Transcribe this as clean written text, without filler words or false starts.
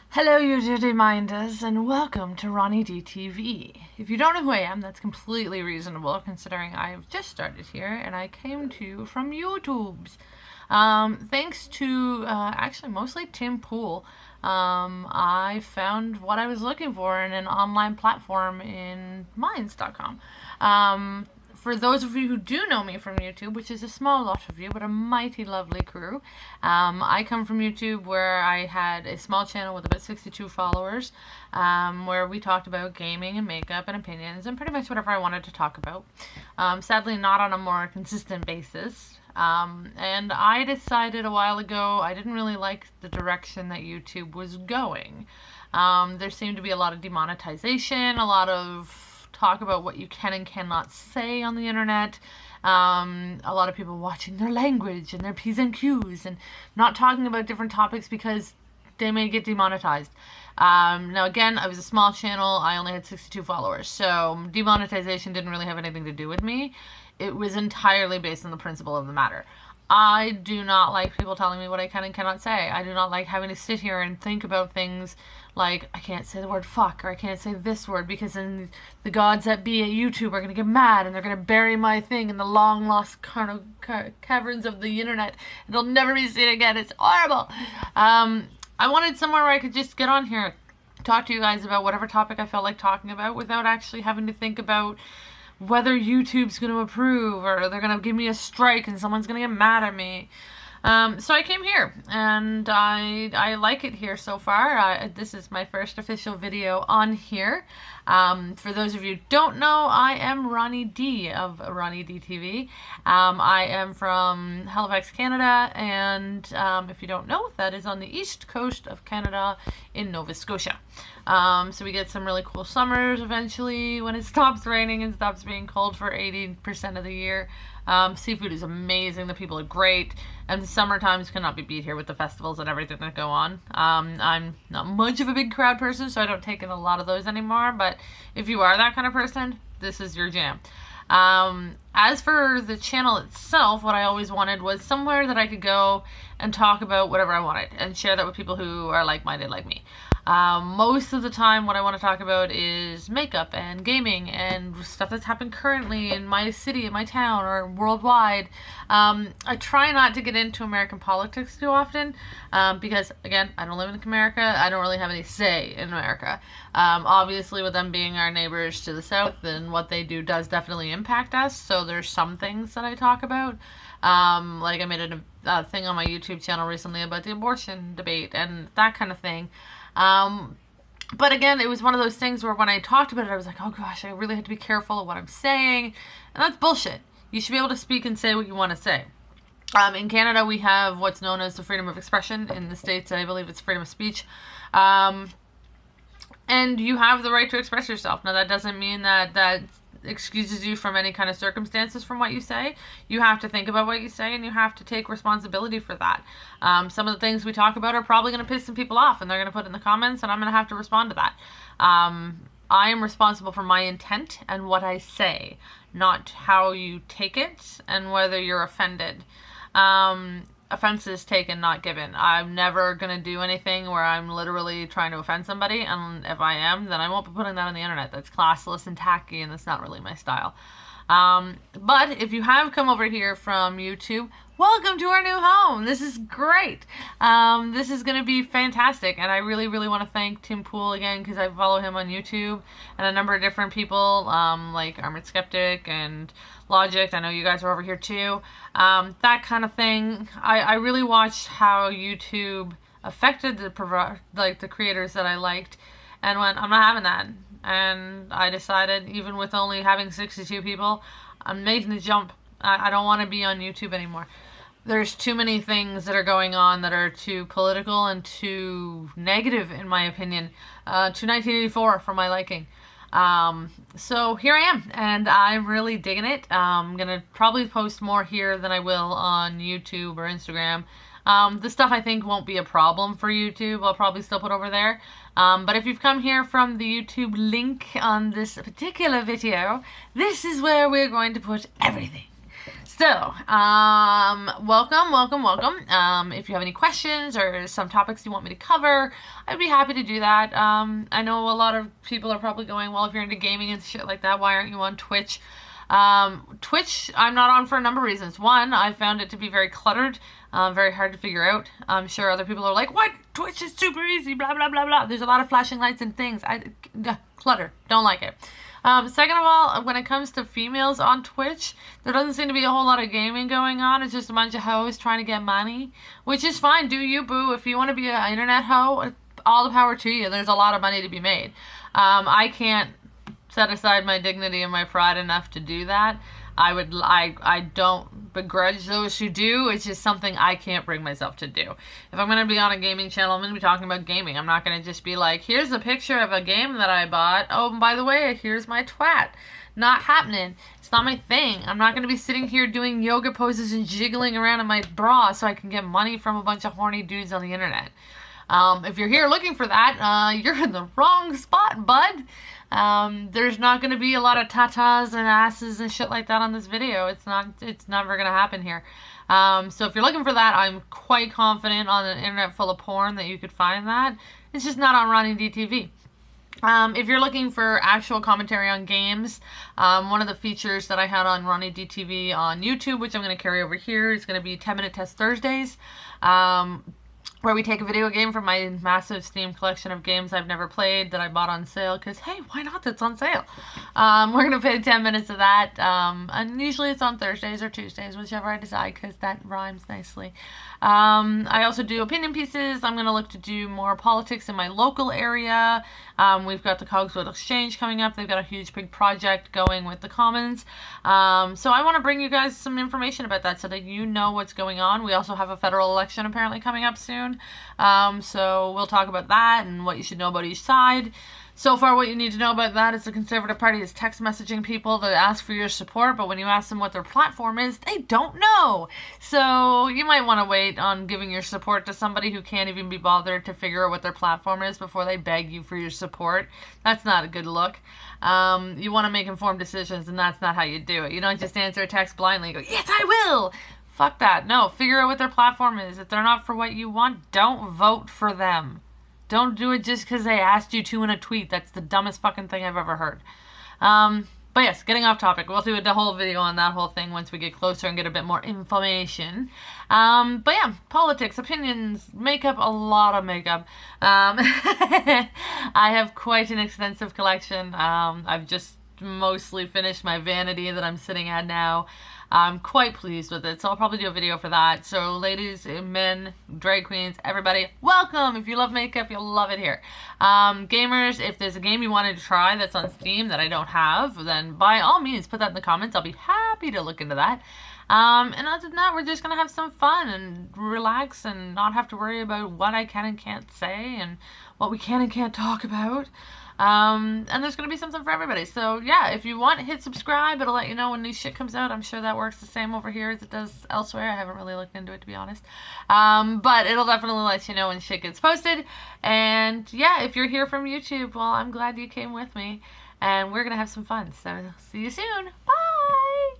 Hello, you dirty minders, and welcome to Roni D TV. If you don't know who I am, that's completely reasonable, considering I've just started here and I came to you from YouTube's. Thanks to actually mostly Tim Pool, I found what I was looking for in an online platform in Minds.com. For those of you who do know me from YouTube, which is a small lot of you, but a mighty lovely crew, I come from YouTube where I had a small channel with about 62 followers, where we talked about gaming and makeup and opinions and pretty much whatever I wanted to talk about. Sadly, not on a more consistent basis. And I decided a while ago I didn't really like the direction that YouTube was going. There seemed to be a lot of demonetization, a lot of talk about what you can and cannot say on the internet. A lot of people watching their language and their P's and Q's and not talking about different topics because they may get demonetized. Now again, I was a small channel. I only had 62 followers, so demonetization didn't really have anything to do with me. It was entirely based on the principle of the matter. I do not like people telling me what I can and cannot say. I do not like having to sit here and think about things like, I can't say the word fuck, or I can't say this word because then the gods that be at YouTube are going to get mad and they're going to bury my thing in the long lost caverns of the internet and it'll never be seen again. It's horrible. I wanted somewhere where I could just get on here, talk to you guys about whatever topic I felt like talking about without actually having to think about whether YouTube's going to approve or they're going to give me a strike and someone's going to get mad at me. So I came here, and I like it here so far. This is my first official video on here. For those of you who don't know, I am Roni D of Roni D TV. I am from Halifax, Canada, and if you don't know, that is on the east coast of Canada in Nova Scotia. So we get some really cool summers eventually when it stops raining and stops being cold for 80% of the year. Seafood is amazing. The people are great. And the summer times cannot be beat here with the festivals and everything that go on. I'm not much of a big crowd person, so I don't take in a lot of those anymore. But if you are that kind of person, this is your jam. As for the channel itself, what I always wanted was somewhere that I could go and talk about whatever I wanted and share that with people who are like-minded like me. Most of the time what I want to talk about is makeup and gaming and stuff that's happened currently in my city, in my town, or worldwide. I try not to get into American politics too often because, again, I don't live in America. I don't really have any say in America. Obviously, with them being our neighbors to the south, then what they do does definitely impact us, so there's some things that I talk about. Like I made a thing on my YouTube channel recently about the abortion debate and that kind of thing. But again, it was one of those things where when I talked about it, I was like, oh gosh, I really had to be careful of what I'm saying. And that's bullshit. You should be able to speak and say what you want to say. In Canada, we have what's known as the freedom of expression. In the States, I believe it's freedom of speech. And you have the right to express yourself. Now, that doesn't mean that excuses you from any kind of circumstances from what you say. You have to think about what you say and you have to take responsibility for that. Some of the things we talk about are probably going to piss some people off and they're going to put in the comments and I'm going to have to respond to that. I am responsible for my intent and what I say, not how you take it and whether you're offended. Offenses taken, not given. I'm never going to do anything where I'm literally trying to offend somebody, and if I am, then I won't be putting that on the internet. That's classless and tacky, and that's not really my style. But if you have come over here from YouTube, welcome to our new home. This is great. This is going to be fantastic, and I really, really want to thank Tim Pool again because I follow him on YouTube and a number of different people like Armored Skeptic and Logic. I know you guys are over here too. That kind of thing. I really watched how YouTube affected the creators that I liked, and went, I'm not having that. And I decided, even with only having 62 people, I'm making the jump. I don't want to be on YouTube anymore. There's too many things that are going on that are too political and too negative, in my opinion. To 1984 for my liking. So here I am, and I'm really digging it. I'm gonna probably post more here than I will on YouTube or Instagram. The stuff I think won't be a problem for YouTube. I'll probably still put over there. But if you've come here from the YouTube link on this particular video, this is where we're going to put everything. So, welcome. If you have any questions or some topics you want me to cover, I'd be happy to do that. I know a lot of people are probably going, well, if you're into gaming and shit like that, why aren't you on Twitch? Twitch, I'm not on for a number of reasons. One, I found it to be very cluttered, very hard to figure out. I'm sure other people are like, what? Twitch is super easy, blah, blah, blah, blah. There's a lot of flashing lights and things. Clutter. Don't like it. Second of all, when it comes to females on Twitch, there doesn't seem to be a whole lot of gaming going on. It's just a bunch of hoes trying to get money, which is fine. Do you, boo. If you want to be an internet hoe, all the power to you. There's a lot of money to be made. I can't set aside my dignity and my pride enough to do that. I don't begrudge those who do. It's just something I can't bring myself to do. If I'm going to be on a gaming channel, I'm going to be talking about gaming. I'm not going to just be like, here's a picture of a game that I bought. Oh, and by the way, here's my twat. Not happening. It's not my thing. I'm not going to be sitting here doing yoga poses and jiggling around in my bra so I can get money from a bunch of horny dudes on the internet. If you're here looking for that, you're in the wrong spot, bud. There's not going to be a lot of tatas and asses and shit like that on this video. It's never going to happen here. So if you're looking for that, I'm quite confident on an internet full of porn that you could find that. It's just not on Roni D TV. If you're looking for actual commentary on games, one of the features that I had on Roni D TV on YouTube, which I'm going to carry over here, is going to be 10-minute test Thursdays. Where we take a video game from my massive Steam collection of games I've never played that I bought on sale, because, hey, why not? That's on sale. We're going to play 10 minutes of that, and usually it's on Thursdays or Tuesdays, whichever I decide, because that rhymes nicely. I also do opinion pieces. I'm going to look to do more politics in my local area. We've got the Cogswell Exchange coming up. They've got a huge big project going with the Commons. So I want to bring you guys some information about that so that you know what's going on. We also have a federal election apparently coming up soon. So we'll talk about that and what you should know about each side. So far, what you need to know about that is the Conservative Party is text messaging people to ask for your support, but when you ask them what their platform is, they don't know. So you might want to wait on giving your support to somebody who can't even be bothered to figure out what their platform is before they beg you for your support. That's not a good look. You want to make informed decisions, and that's not how you do it. You don't just answer a text blindly and go, yes, I will! Fuck that. No, figure out what their platform is. If they're not for what you want, don't vote for them. Don't do it just because they asked you to in a tweet. That's the dumbest fucking thing I've ever heard. But yes, getting off topic. We'll do a whole video on that whole thing once we get closer and get a bit more information. But yeah, politics, opinions, makeup, a lot of makeup. I have quite an extensive collection. I've just mostly finished my vanity that I'm sitting at now. I'm quite pleased with it, so I'll probably do a video for that. So ladies, men, drag queens, everybody, welcome! If you love makeup, you'll love it here. Gamers, if there's a game you wanted to try that's on Steam that I don't have, then by all means, put that in the comments. I'll be happy to look into that. And other than that, we're just going to have some fun and relax and not have to worry about what I can and can't say and what we can and can't talk about. And there's going to be something for everybody. So yeah, if you want, hit subscribe. It'll let you know when new shit comes out. I'm sure that works the same over here as it does elsewhere. I haven't really looked into it, to be honest. But it'll definitely let you know when shit gets posted. And yeah, if you're here from YouTube, well, I'm glad you came with me. And we're going to have some fun. So see you soon. Bye!